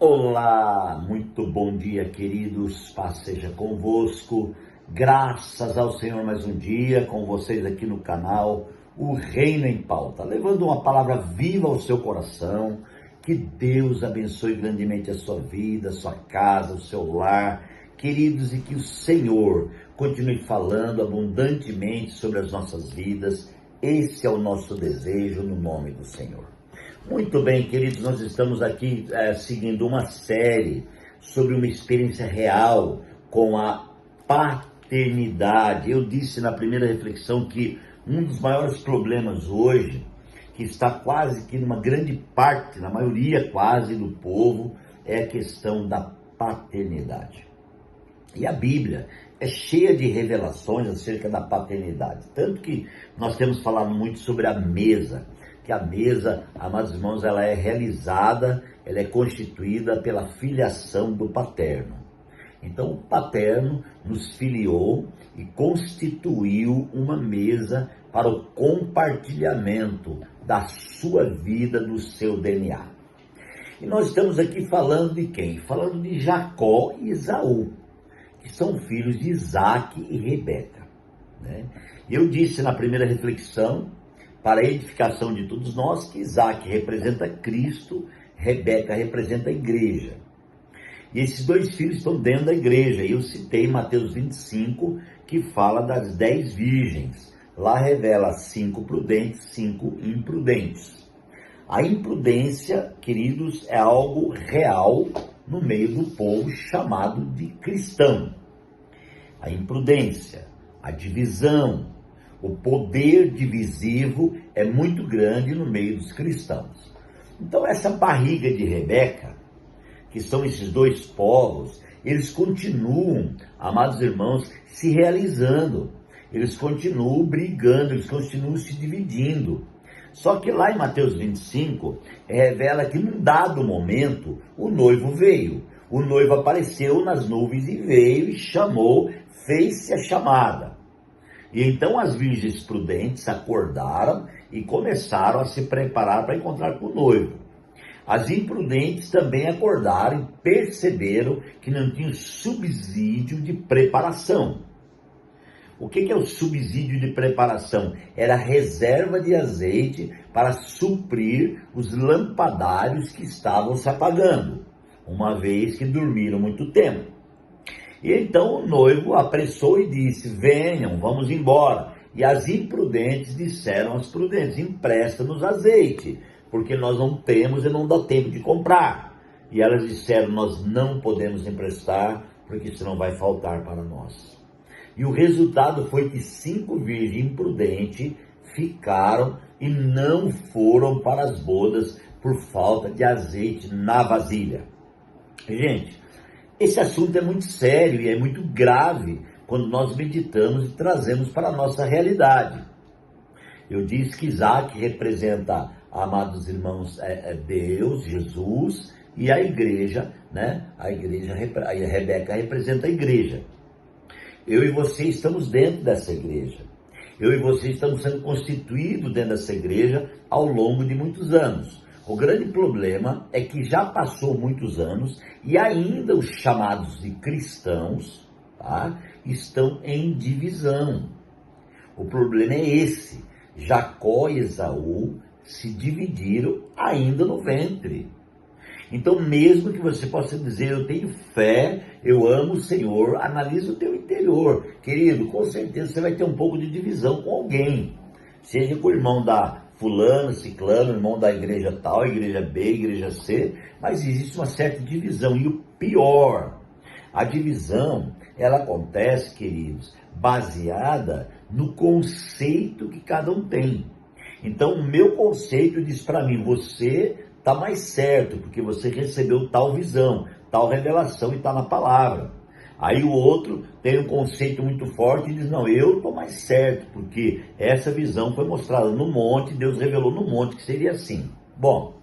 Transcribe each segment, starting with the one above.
Olá, muito bom dia, queridos, paz seja convosco, graças ao Senhor mais um dia, com vocês aqui no canal, o Reino em Pauta, levando uma palavra viva ao seu coração. Que Deus abençoe grandemente a sua vida, a sua casa, o seu lar, queridos, e que o Senhor continue falando abundantemente sobre as nossas vidas. Esse é o nosso desejo, no nome do Senhor. Muito bem, queridos, nós estamos aqui seguindo uma série sobre uma experiência real com a paternidade. Eu disse na primeira reflexão que um dos maiores problemas hoje, que está quase que numa grande parte, na maioria quase do povo, é a questão da paternidade. E a Bíblia é cheia de revelações acerca da paternidade, tanto que nós temos falado muito sobre a mesa, que a mesa, amados irmãos, ela é realizada, ela é constituída pela filiação do paterno. Então o paterno nos filiou e constituiu uma mesa para o compartilhamento da sua vida, do seu DNA. E nós estamos aqui falando de quem? Falando de Jacó e Esaú, que são filhos de Isaac e Rebeca, né? Eu disse na primeira reflexão, para a edificação de todos nós, que Isaac representa Cristo, Rebeca representa a igreja. E esses dois filhos estão dentro da igreja. Eu citei Mateus 25, que fala das 10 virgens. Lá revela 5 prudentes, 5 imprudentes. A imprudência, queridos, é algo real no meio do povo chamado de cristão. A imprudência, a divisão, o poder divisivo é muito grande no meio dos cristãos. Então essa barriga de Rebeca, que são esses dois povos, eles continuam, amados irmãos, se realizando. Eles continuam brigando, eles continuam se dividindo. Só que lá em Mateus 25, revela que num dado momento, o noivo veio. O noivo apareceu nas nuvens e veio e chamou, fez-se a chamada. E então as virgens prudentes acordaram e começaram a se preparar para encontrar com o noivo. As imprudentes também acordaram e perceberam que não tinham subsídio de preparação. O que é o subsídio de preparação? Era a reserva de azeite para suprir os lampadários que estavam se apagando, uma vez que dormiram muito tempo. E então o noivo apressou e disse: venham, vamos embora. E as imprudentes disseram às prudentes: empresta-nos azeite, porque nós não temos e não dá tempo de comprar. E elas disseram: nós não podemos emprestar, porque senão vai faltar para nós. E o resultado foi que 5 virgens imprudentes ficaram e não foram para as bodas por falta de azeite na vasilha. Gente, esse assunto é muito sério e é muito grave quando nós meditamos e trazemos para a nossa realidade. Eu disse que Isaac representa, amados irmãos, Deus, Jesus, e a igreja, né? A Rebeca representa a igreja. Eu e você estamos dentro dessa igreja. Eu e você estamos sendo constituídos dentro dessa igreja ao longo de muitos anos. O grande problema é que já passou muitos anos e ainda os chamados de cristãos, tá, estão em divisão. O problema é esse: Jacó e Esaú se dividiram ainda no ventre. Então, mesmo que você possa dizer: eu tenho fé, eu amo o Senhor, analisa o teu interior. Querido, com certeza você vai ter um pouco de divisão com alguém. Seja com o irmão da fulano, ciclano, irmão da igreja tal, igreja B, igreja C, mas existe uma certa divisão. E o pior, a divisão, ela acontece, queridos, baseada no conceito que cada um tem. Então, o meu conceito diz para mim: você está mais certo, porque você recebeu tal visão, tal revelação e está na palavra. Aí o outro tem um conceito muito forte e diz: não, eu estou mais certo, porque essa visão foi mostrada no monte, Deus revelou no monte que seria assim. Bom,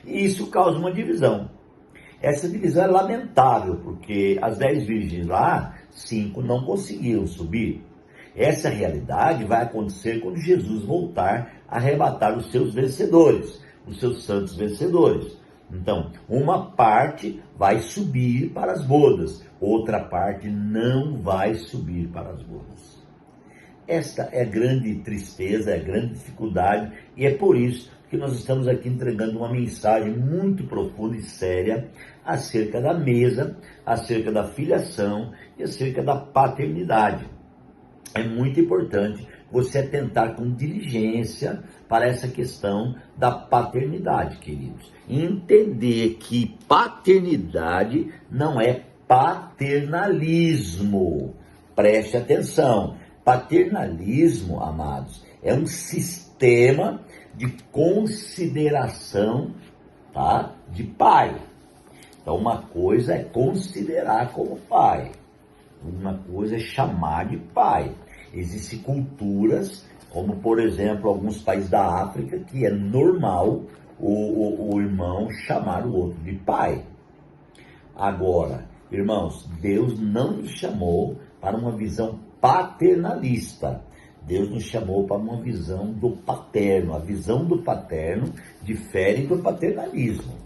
isso causa uma divisão. Essa divisão é lamentável, porque as 10 virgens lá, 5 não conseguiram subir. Essa realidade vai acontecer quando Jesus voltar a arrebatar os seus vencedores, os seus santos vencedores. Então, uma parte vai subir para as bodas, outra parte não vai subir para as bodas. Esta é a grande tristeza, é a grande dificuldade, e é por isso que nós estamos aqui entregando uma mensagem muito profunda e séria acerca da mesa, acerca da filiação e acerca da paternidade. É muito importante você atentar com diligência para essa questão da paternidade, queridos. Entender que paternidade não é paternalismo. Preste atenção. Paternalismo, amados, é um sistema de consideração, tá, de pai. Então, uma coisa é considerar como pai. Uma coisa é chamar de pai. Existem culturas, como por exemplo, alguns países da África, que é normal o irmão chamar o outro de pai. Agora, irmãos, Deus não nos chamou para uma visão paternalista. Deus nos chamou para uma visão do paterno. A visão do paterno difere do paternalismo.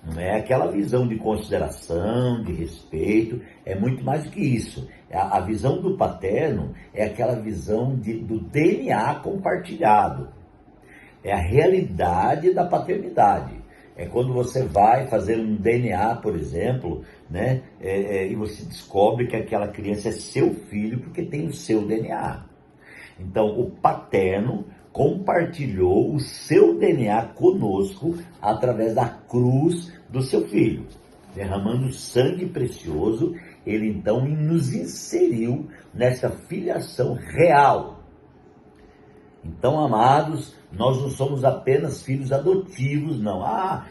Não é aquela visão de consideração, de respeito, é muito mais do que isso. A visão do paterno é aquela visão do DNA compartilhado. É a realidade da paternidade. É quando você vai fazer um DNA, por exemplo, né, e você descobre que aquela criança é seu filho porque tem o seu DNA. Então, o paterno compartilhou o seu DNA conosco através da cruz do seu filho. Derramando sangue precioso, ele então nos inseriu nessa filiação real. Então, amados, nós não somos apenas filhos adotivos, não.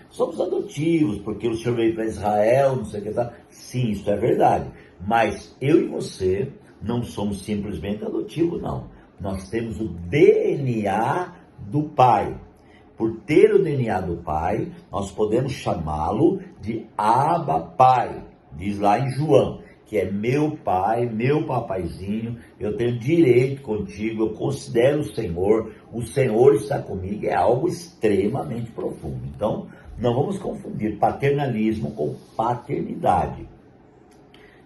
Somos adotivos porque o Senhor veio para Israel, não sei o que tal. Sim, isso é verdade. Mas eu e você não somos simplesmente adotivos, não. Nós temos o DNA do Pai. Por ter o DNA do Pai, nós podemos chamá-lo de Abba Pai. Diz lá em João, que é meu pai, meu papaizinho, eu tenho direito contigo, eu considero o Senhor está comigo, é algo extremamente profundo. Então, não vamos confundir paternalismo com paternidade.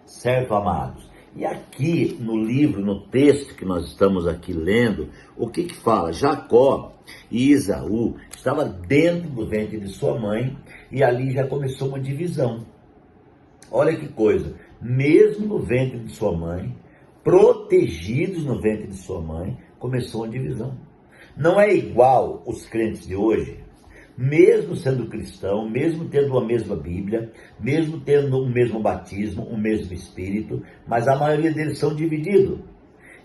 Certo, amados? E aqui no livro, no texto que nós estamos aqui lendo, o que fala? Jacó e Esaú estavam dentro do ventre de sua mãe e ali já começou uma divisão. Olha que coisa, mesmo no ventre de sua mãe, protegidos no ventre de sua mãe, começou uma divisão. Não é igual os crentes de hoje, mesmo sendo cristão, mesmo tendo a mesma Bíblia, mesmo tendo o mesmo batismo, o mesmo Espírito, mas a maioria deles são divididos.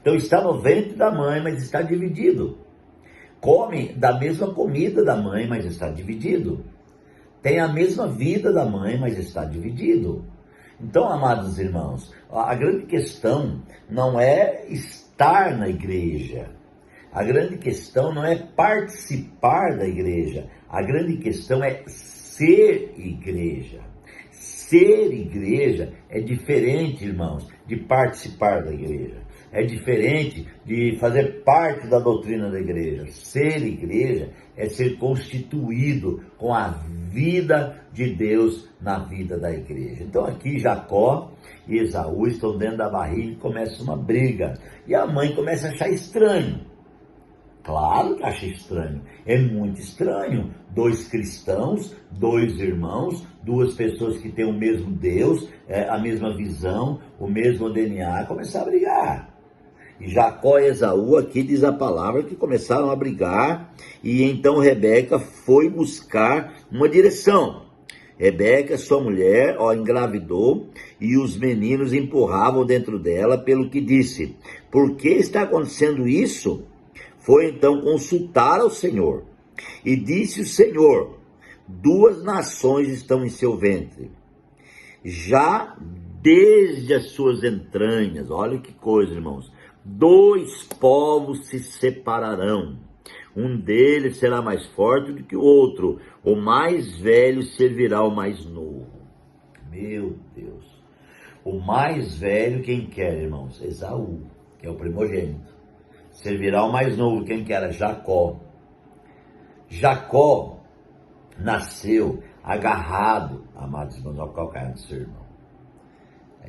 Então está no ventre da mãe, mas está dividido. Come da mesma comida da mãe, mas está dividido. Tem a mesma vida da mãe, mas está dividido. Então, amados irmãos, a grande questão não é estar na igreja. A grande questão não é participar da igreja. A grande questão é ser igreja. Ser igreja é diferente, irmãos, de participar da igreja. É diferente de fazer parte da doutrina da igreja. Ser igreja é ser constituído com a vida de Deus na vida da igreja. Então aqui Jacó e Esaú estão dentro da barriga e começa uma briga. E a mãe começa a achar estranho. Claro que acha estranho, é muito estranho. Dois cristãos, dois irmãos, duas pessoas que têm o mesmo Deus, a mesma visão, o mesmo DNA, começaram a brigar. E Jacó e Esaú, aqui diz a palavra, que começaram a brigar, e então Rebeca foi buscar uma direção. Rebeca, sua mulher, engravidou, e os meninos empurravam dentro dela, pelo que disse: por que está acontecendo isso? Foi então consultar ao Senhor, e disse o Senhor: duas nações estão em seu ventre, já desde as suas entranhas. Olha que coisa, irmãos. Dois povos se separarão, um deles será mais forte do que o outro, o mais velho servirá ao mais novo. Meu Deus, o mais velho quem quer, irmãos? Esaú, que é o primogênito. Servirá o mais novo, quem que era? Jacó. Jacó nasceu agarrado, amados irmãos, ao calcanhar do seu irmão.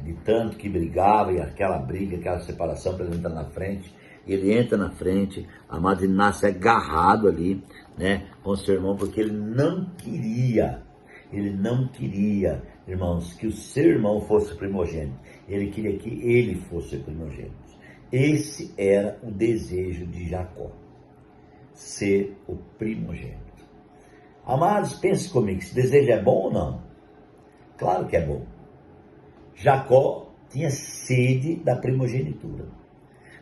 De tanto que brigava, e aquela briga, aquela separação para ele entrar na frente, ele entra na frente, amado, e nasce agarrado ali, né, com o seu irmão, porque ele não queria, irmãos, que o seu irmão fosse primogênito, ele queria que ele fosse primogênito. Esse era o desejo de Jacó, ser o primogênito. Amados, pense comigo, esse desejo é bom ou não? Claro que é bom. Jacó tinha sede da primogenitura.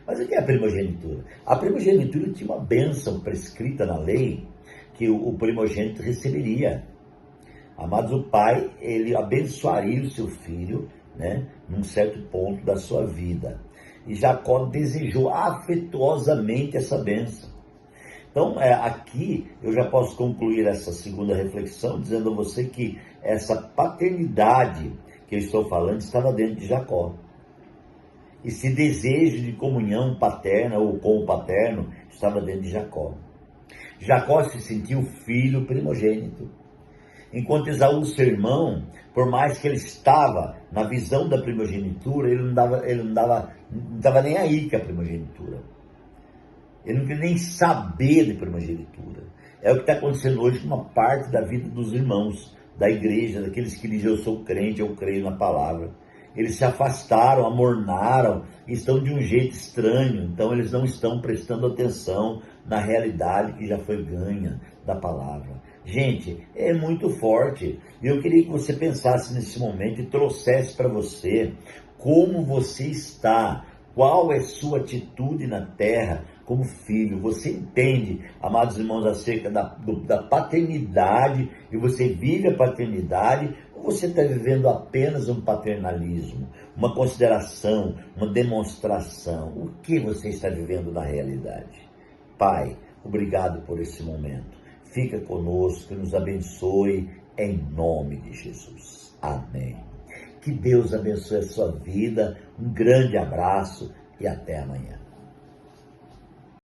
Mas o que é a primogenitura? A primogenitura tinha uma bênção prescrita na lei que o primogênito receberia. Amados, o pai, ele abençoaria o seu filho, né, num certo ponto da sua vida. E Jacó desejou afetuosamente essa bênção. Então, aqui eu já posso concluir essa segunda reflexão dizendo a você que essa paternidade que eu estou falando estava dentro de Jacó. Esse desejo de comunhão paterna ou com o paterno estava dentro de Jacó. Jacó se sentiu filho primogênito. Enquanto Esaú, seu irmão, por mais que ele estava na visão da primogenitura, ele não dava nem aí com a primogenitura. Ele não queria nem saber de primogenitura. É o que está acontecendo hoje com uma parte da vida dos irmãos da igreja, daqueles que dizem eu sou crente, eu creio na palavra. Eles se afastaram, amornaram, estão de um jeito estranho, então eles não estão prestando atenção na realidade que já foi ganha da palavra. Gente, é muito forte. Eu queria que você pensasse nesse momento e trouxesse para você como você está, qual é sua atitude na terra como filho. Você entende, amados irmãos, acerca da paternidade, e você vive a paternidade, ou você está vivendo apenas um paternalismo, uma consideração, uma demonstração? O que você está vivendo na realidade? Pai, obrigado por esse momento. Fica conosco e nos abençoe em nome de Jesus. Amém. Que Deus abençoe a sua vida. Um grande abraço e até amanhã.